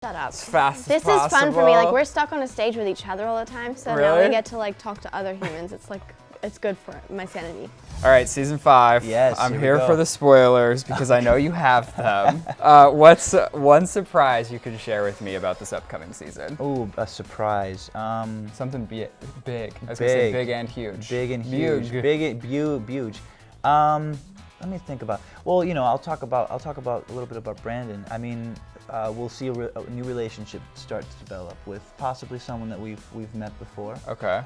Shut up. As fast This as possible. is fun for me. Like, we're stuck on a stage with each other all the time, so now Really? we get to like talk to other humans. It's like, it's good for my sanity. All right, season 5. Yes, I'm here we here go. for the spoilers because I know you have them. What's one surprise you can share with me about this upcoming season? Ooh, a surprise. Something big. I was gonna say big and huge. Big and huge. Huge. Big and huge. Let me think about. Well, you know, I'll talk about a little bit about Brandon. I mean, we'll see a new relationship start to develop with possibly someone that we've met before. Okay.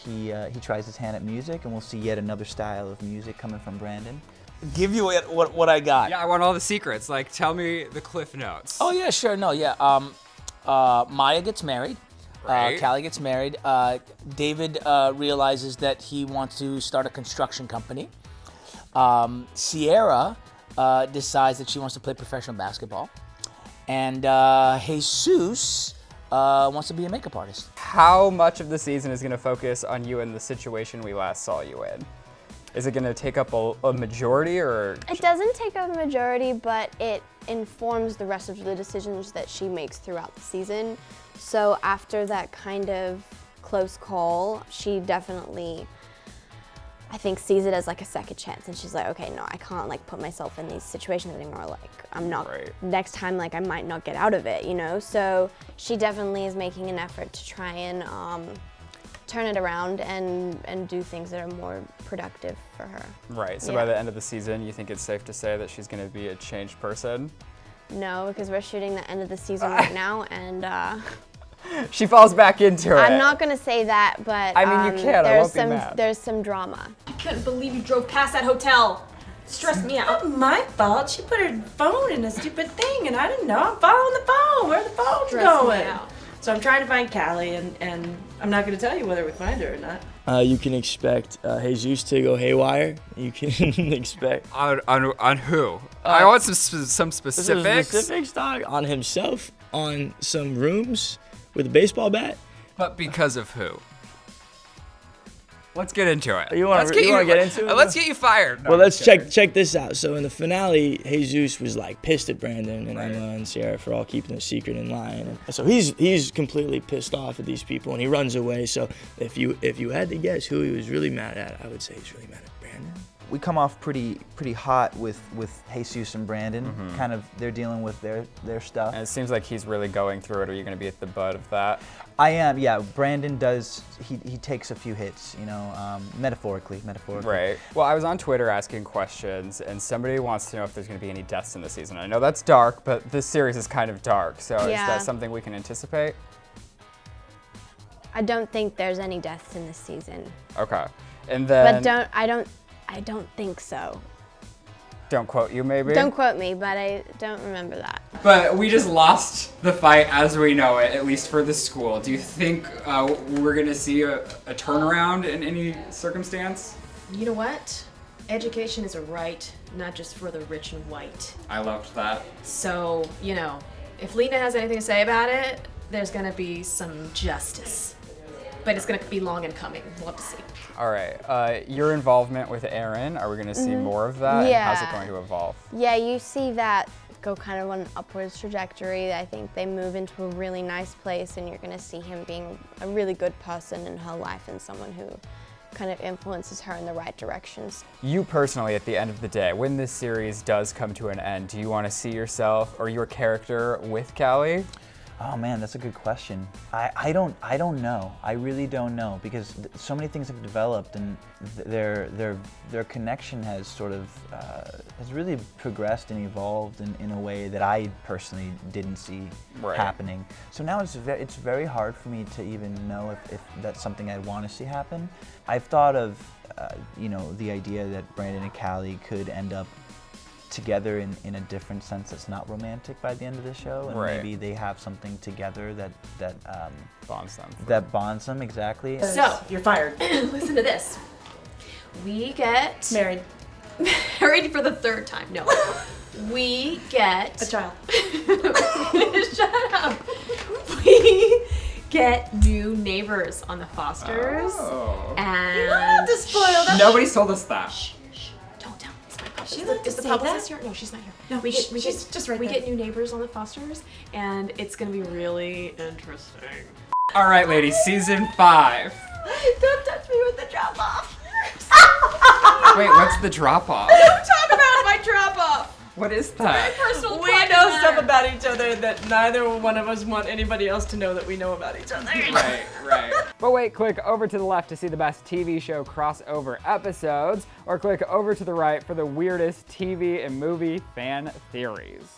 He tries his hand at music, and we'll see yet another style of music coming from Brandon. Give you what I got. Yeah, I want all the secrets. Like, tell me the cliff notes. Oh yeah, sure. No, yeah. Maya gets married. Right. Callie gets married. David realizes that he wants to start a construction company. Sierra decides that she wants to play professional basketball. And Jesus wants to be a makeup artist. How much of the season is going to focus on you and the situation we last saw you in? Is it going to take up a majority, or? It doesn't take up a majority, but it informs the rest of the decisions that she makes throughout the season. So after that kind of close call, she definitely, I think, sees it as like a second chance, and she's like, okay, no, I can't like put myself in these situations anymore. Like, I'm not, next time, like I might not get out of it, you know? So she definitely is making an effort to try and turn it around and do things that are more productive for her. Right, so Yeah. by the end of the season, you think it's safe to say that she's going to be a changed person? No, because we're shooting the end of the season right now, and She falls back into it. I'm not gonna say that, but I mean, you can, I won't be some mad. there's some drama. I couldn't believe you drove past that hotel. Stressed me out. Not my fault. She put her phone in a stupid thing, and I didn't know. I'm following the phone. Where the phone's Stressed me going? out. So I'm trying to find Callie, and I'm not going to tell you whether we find her or not. You can expect Jesus to go haywire. You can expect On who? I want some specifics. specifics, dog, on himself, on some rooms with a baseball bat. But because of who? Let's get into it. You wanna Let's get into it? Let's get you fired. No, Well, I'm let's kidding. check this out. So in the finale, Jesus was like pissed at Brandon and Emma and Sierra for all keeping the secret and lying. And so he's completely pissed off at these people and he runs away. So if you had to guess who he was really mad at, I would say he's really mad at Brandon. We come off pretty hot with Jesus and Brandon. Kind of, they're dealing with their stuff. And it seems like he's really going through it. Are you going to be at the butt of that? I am, yeah. Brandon does. He takes a few hits, you know, metaphorically. Right. Well, I was on Twitter asking questions, and somebody wants to know if there's going to be any deaths in the season. I know that's dark, but this series is kind of dark. So is Yeah. that something we can anticipate? I don't think there's any deaths in this season, Okay. And then but I don't think so. don't quote you, maybe. Don't quote me, but I don't remember that. But we just lost the fight as we know it, at least for the school. Do you think we're going to see a turnaround in any circumstance? You know what? Education is a right, not just for the rich and white. I loved that. So, you know, if Lena has anything to say about it, there's gonna be some justice. But it's gonna be long in coming. We'll have to see. All right. Your involvement with Aaron, are we going to see more of that? Yeah. And how's it going to evolve? Yeah, you see that go kind of on an upwards trajectory. I think they move into a really nice place, and you're going to see him being a really good person in her life and someone who kind of influences her in the right directions. You personally, at the end of the day, when this series does come to an end, do you want to see yourself or your character with Callie? Oh man, that's a good question. I don't know. I really don't know, because so many things have developed, and their connection has sort of has really progressed and evolved in a way that I personally didn't see happening. So now it's very hard for me to even know if that's something I'd want to see happen. I've thought of you know, the idea that Brandon and Callie could end up together in a different sense that's not romantic by the end of the show, and maybe they have something together that Bonds them. that bonds them, exactly. So, You're fired. listen to this. We get Married. married for the third time. No. We get A child. Shut up. We get new neighbors on the Fosters. Oh. And You don't have to spoil that. Nobody's told us that. Shh, don't tell me. It's my She is the publicist here? No, she's not here. No, she's just right We there. get new neighbors on the Fosters, and it's gonna be really interesting. All right, ladies, season 5. Don't touch me with the drop off. Wait, what's the drop off? Talk about my drop off. What is that? We know stuff about each other that neither one of us want anybody else to know that we know about each other. Right. But wait, click over to the left to see the best TV show crossover episodes, or click over to the right for the weirdest TV and movie fan theories.